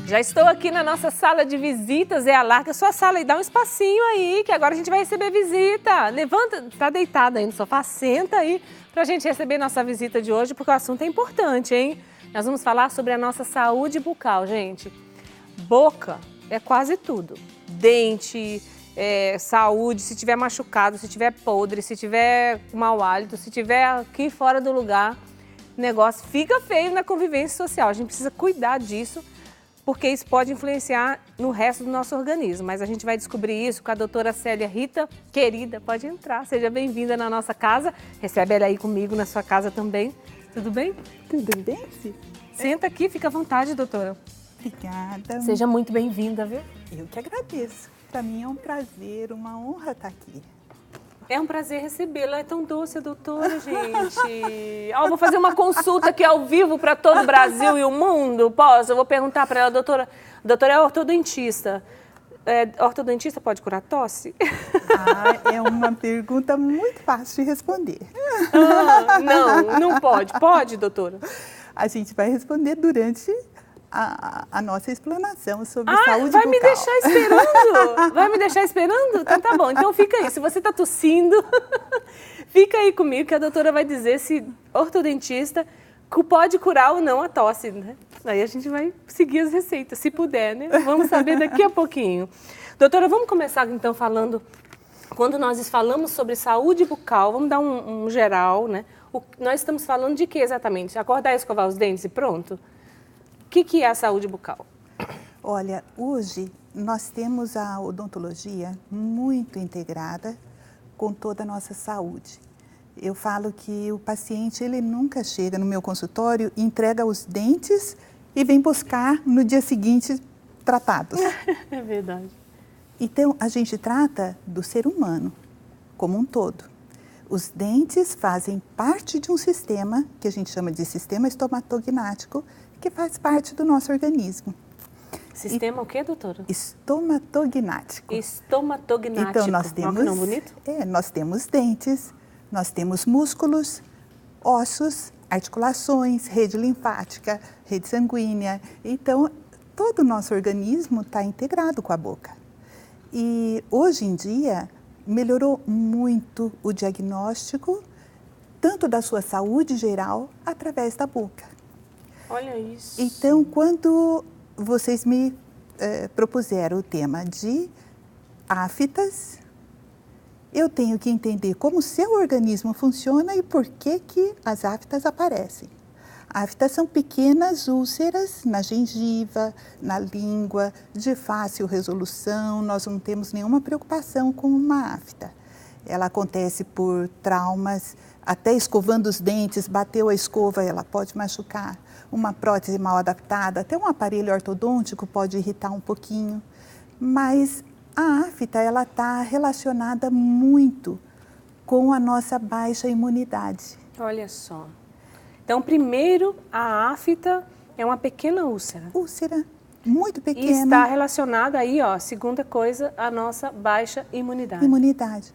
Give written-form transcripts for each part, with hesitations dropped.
Já estou aqui na nossa sala de visitas, larga a sua sala e dá um espacinho aí, que agora a gente vai receber visita. Levanta, tá deitada aí no sofá, senta aí pra gente receber nossa visita de hoje, porque o assunto é importante, hein? Nós vamos falar sobre a nossa saúde bucal, gente. Boca é quase tudo. Dente, saúde, se tiver machucado, se tiver podre, se tiver mau hálito, se tiver aqui fora do lugar, o negócio fica feio na convivência social. A gente precisa cuidar disso, porque isso pode influenciar no resto do nosso organismo. Mas a gente vai descobrir isso com a doutora Célia Rita. Querida, pode entrar, seja bem-vinda na nossa casa. Recebe ela aí comigo na sua casa também. Tudo bem? Tudo bem, Cis? Senta aqui, fica à vontade, doutora. Obrigada. Seja muito bem-vinda, viu? Eu que agradeço. Para mim é um prazer, uma honra estar aqui. É um prazer recebê-la. É tão doce a doutora, gente. Vou fazer uma consulta aqui ao vivo para todo o Brasil e o mundo. Posso? Eu vou perguntar para ela, doutora. A doutora é ortodontista. Ortodontista pode curar tosse? É uma pergunta muito fácil de responder. Não pode. Pode, doutora? A gente vai responder durante a nossa explanação sobre saúde bucal. Vai me deixar esperando? Vai me deixar esperando? Então tá bom, então fica aí. Se você tá tossindo, fica aí comigo que a doutora vai dizer se ortodontista pode curar ou não a tosse, né? Aí a gente vai seguir as receitas, se puder, né? Vamos saber daqui a pouquinho. Doutora, vamos começar então falando, quando nós falamos sobre saúde bucal, vamos dar um geral, né? Nós estamos falando de que exatamente? Acordar e escovar os dentes e pronto? O que é a saúde bucal? Olha, hoje nós temos a odontologia muito integrada com toda a nossa saúde. Eu falo que o paciente, ele nunca chega no meu consultório, entrega os dentes e vem buscar no dia seguinte tratados. É verdade. Então, a gente trata do ser humano como um todo. Os dentes fazem parte de um sistema que a gente chama de sistema estomatognático, que faz parte do nosso organismo. Sistema o quê, doutora? Estomatognático. Estomatognático. Então, nós temos, não bonito? Nós temos dentes, nós temos músculos, ossos, articulações, rede linfática, rede sanguínea. Então, todo o nosso organismo está integrado com a boca. E, hoje em dia, melhorou muito o diagnóstico, tanto da sua saúde geral, através da boca. Olha isso. Então, quando vocês me propuseram o tema de aftas, eu tenho que entender como o seu organismo funciona e por que as aftas aparecem. Aftas são pequenas úlceras na gengiva, na língua, de fácil resolução. Nós não temos nenhuma preocupação com uma afta. Ela acontece por traumas, até escovando os dentes, bateu a escova, ela pode machucar. Uma prótese mal adaptada, até um aparelho ortodôntico pode irritar um pouquinho. Mas a afta, ela está relacionada muito com a nossa baixa imunidade. Olha só. Então, primeiro, a afta é uma pequena úlcera. Úlcera, muito pequena. E está relacionada aí, segunda coisa, a nossa baixa imunidade.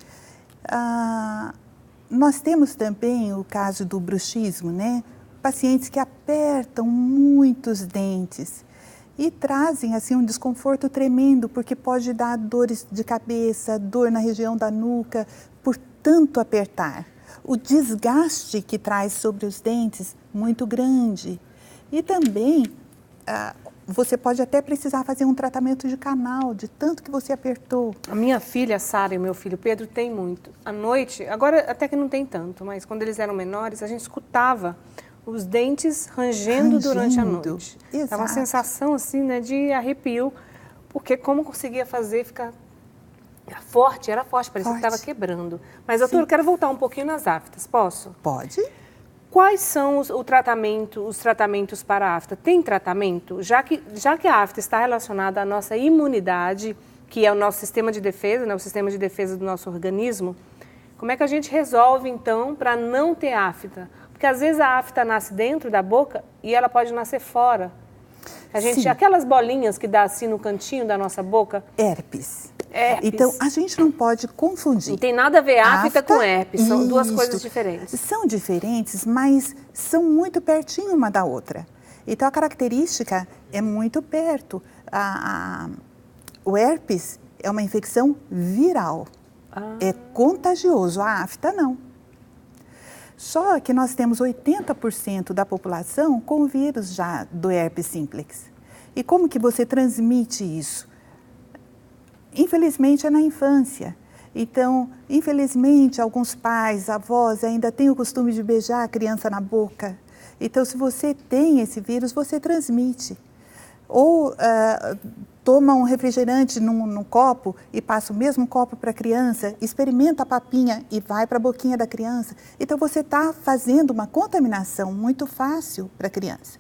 Nós temos também o caso do bruxismo, né? Pacientes que apertam muito os dentes e trazem assim um desconforto tremendo, porque pode dar dores de cabeça, dor na região da nuca, por tanto apertar. O desgaste que traz sobre os dentes, muito grande. E também, você pode até precisar fazer um tratamento de canal, de tanto que você apertou. A minha filha, Sara, e o meu filho Pedro, tem muito. À noite, agora até que não tem tanto, mas quando eles eram menores, a gente escutava os dentes rangendo durante a noite. Exato. É uma sensação assim, né, de arrepio, porque como conseguia fazer ficar forte, parecia que estava quebrando. Mas, doutora, eu quero voltar um pouquinho nas aftas, posso? Pode. Quais são os tratamentos para a afta? Tem tratamento? Já que a afta está relacionada à nossa imunidade, que é o nosso sistema de defesa, né, o sistema de defesa do nosso organismo, como é que a gente resolve, então, para não ter afta? Porque às vezes a afta nasce dentro da boca e ela pode nascer fora. Aquelas bolinhas que dá assim no cantinho da nossa boca. Herpes. Então, a gente não pode confundir. Não tem nada a ver afta com herpes, são duas coisas diferentes. São diferentes, mas são muito pertinho uma da outra. Então, a característica é muito perto. O herpes é uma infecção viral, é contagioso, a afta não. Só que nós temos 80% da população com vírus já do herpes simplex. E como que você transmite isso? Infelizmente é na infância. Então, infelizmente, alguns pais, avós ainda têm o costume de beijar a criança na boca. Então, se você tem esse vírus, você transmite. Ou toma um refrigerante num copo e passa o mesmo copo para a criança, experimenta a papinha e vai para a boquinha da criança. Então, você está fazendo uma contaminação muito fácil para a criança.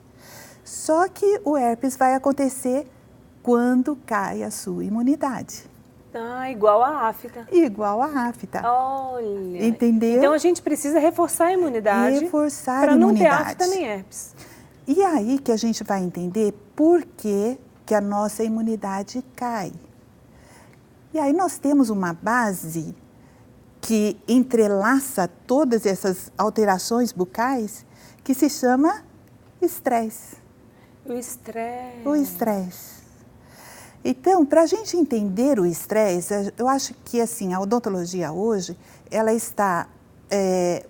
Só que o herpes vai acontecer quando cai a sua imunidade. Igual a afta. Igual a afta. Olha. Entendeu? Então a gente precisa reforçar a imunidade. Reforçar a imunidade. Para não ter afta nem herpes. E aí que a gente vai entender por que a nossa imunidade cai. E aí nós temos uma base que entrelaça todas essas alterações bucais que se chama estresse. O estresse. O estresse. Então, para a gente entender o estresse, eu acho que assim, a odontologia hoje, ela está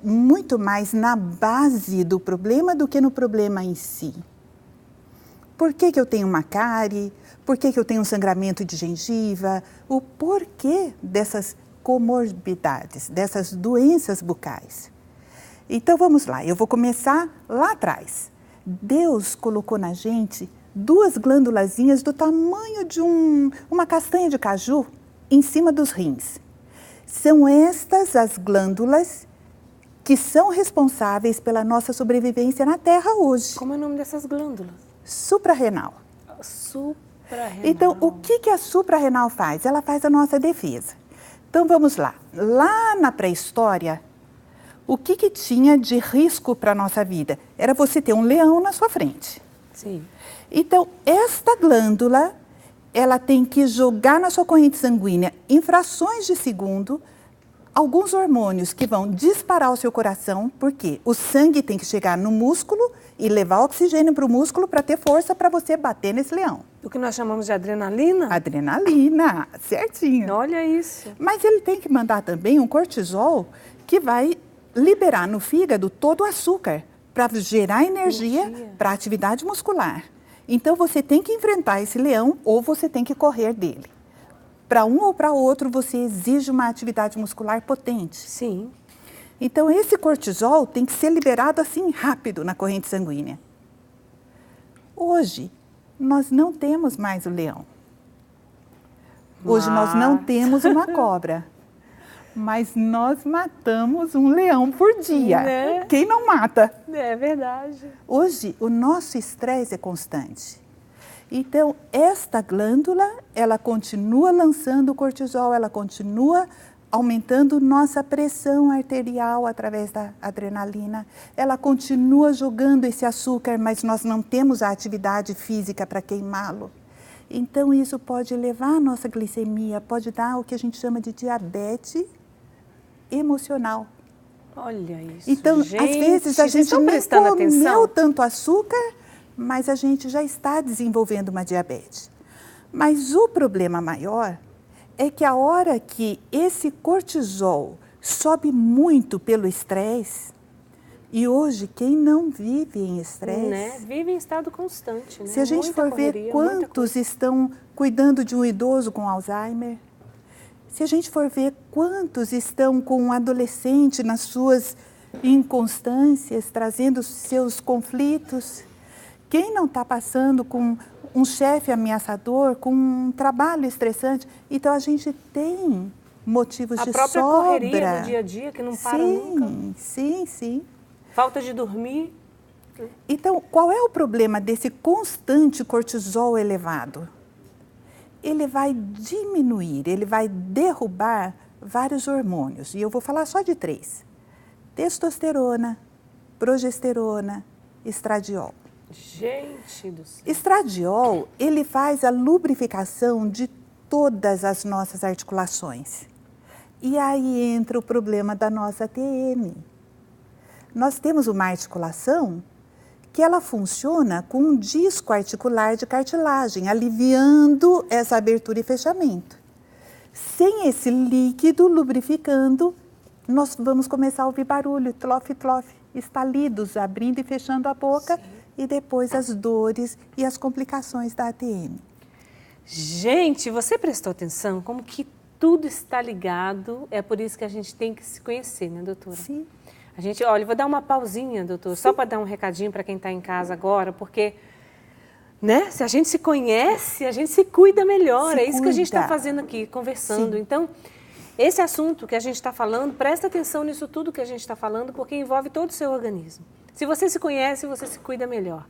muito mais na base do problema do que no problema em si. Por que eu tenho uma cárie? Por que eu tenho um sangramento de gengiva? O porquê dessas comorbidades, dessas doenças bucais. Então, vamos lá, eu vou começar lá atrás. Deus colocou na gente 2 glândulazinhas do tamanho de uma castanha de caju em cima dos rins. São estas as glândulas que são responsáveis pela nossa sobrevivência na Terra hoje. Como é o nome dessas glândulas? Suprarrenal. Suprarrenal. Então, o que a suprarrenal faz? Ela faz a nossa defesa. Então, vamos lá. Lá na pré-história, o que tinha de risco para a nossa vida? Era você ter um leão na sua frente. Sim. Então, esta glândula, ela tem que jogar na sua corrente sanguínea, em frações de segundo, alguns hormônios que vão disparar o seu coração, porque o sangue tem que chegar no músculo e levar oxigênio para o músculo para ter força para você bater nesse leão. O que nós chamamos de adrenalina? Adrenalina, certinho. Olha isso. Mas ele tem que mandar também um cortisol que vai liberar no fígado todo o açúcar para gerar energia para a atividade muscular. Então, você tem que enfrentar esse leão ou você tem que correr dele. Para um ou para outro, você exige uma atividade muscular potente. Sim. Então, esse cortisol tem que ser liberado assim rápido na corrente sanguínea. Hoje, nós não temos mais o leão. Hoje, nós não temos uma cobra. Mas nós matamos um leão por dia. Né? Quem não mata? É verdade. Hoje, o nosso estresse é constante. Então, esta glândula, ela continua lançando o cortisol, ela continua aumentando nossa pressão arterial através da adrenalina. Ela continua jogando esse açúcar, mas nós não temos a atividade física para queimá-lo. Então, isso pode levar a nossa glicemia, pode dar o que a gente chama de diabetes emocional. Olha isso. Então, às vezes a gente nem comeu tanto açúcar, mas a gente já está desenvolvendo uma diabetes. Mas o problema maior é que a hora que esse cortisol sobe muito pelo estresse, e hoje quem não vive em estresse... Né? Vive em estado constante, né? Se a gente for ver quantos estão cuidando de um idoso com Alzheimer, se a gente for ver quantos estão com um adolescente nas suas inconstâncias, trazendo seus conflitos, quem não está passando com um chefe ameaçador, com um trabalho estressante? Então, a gente tem motivos de sobra. A própria correria do dia a dia, que não para nunca. Sim. Falta de dormir. Então, qual é o problema desse constante cortisol elevado? Ele vai diminuir, ele vai derrubar vários hormônios. E eu vou falar só de 3. Testosterona, progesterona, estradiol. Gente do céu. Estradiol, ele faz a lubrificação de todas as nossas articulações. E aí entra o problema da nossa TM. Nós temos uma articulação que ela funciona com um disco articular de cartilagem, aliviando essa abertura e fechamento. Sem esse líquido lubrificando, nós vamos começar a ouvir barulho, tlof, estalidos, abrindo e fechando a boca, sim, e depois as dores e as complicações da ATM. Gente, você prestou atenção como que tudo está ligado? É por isso que a gente tem que se conhecer, né, doutora? Sim. A gente, olha, eu vou dar uma pausinha, doutor, só para dar um recadinho para quem está em casa agora, porque, né, se a gente se conhece, a gente se cuida melhor. É isso que a gente está fazendo aqui, conversando. Sim. Então, esse assunto que a gente está falando, presta atenção nisso tudo que a gente está falando, porque envolve todo o seu organismo. Se você se conhece, você se cuida melhor.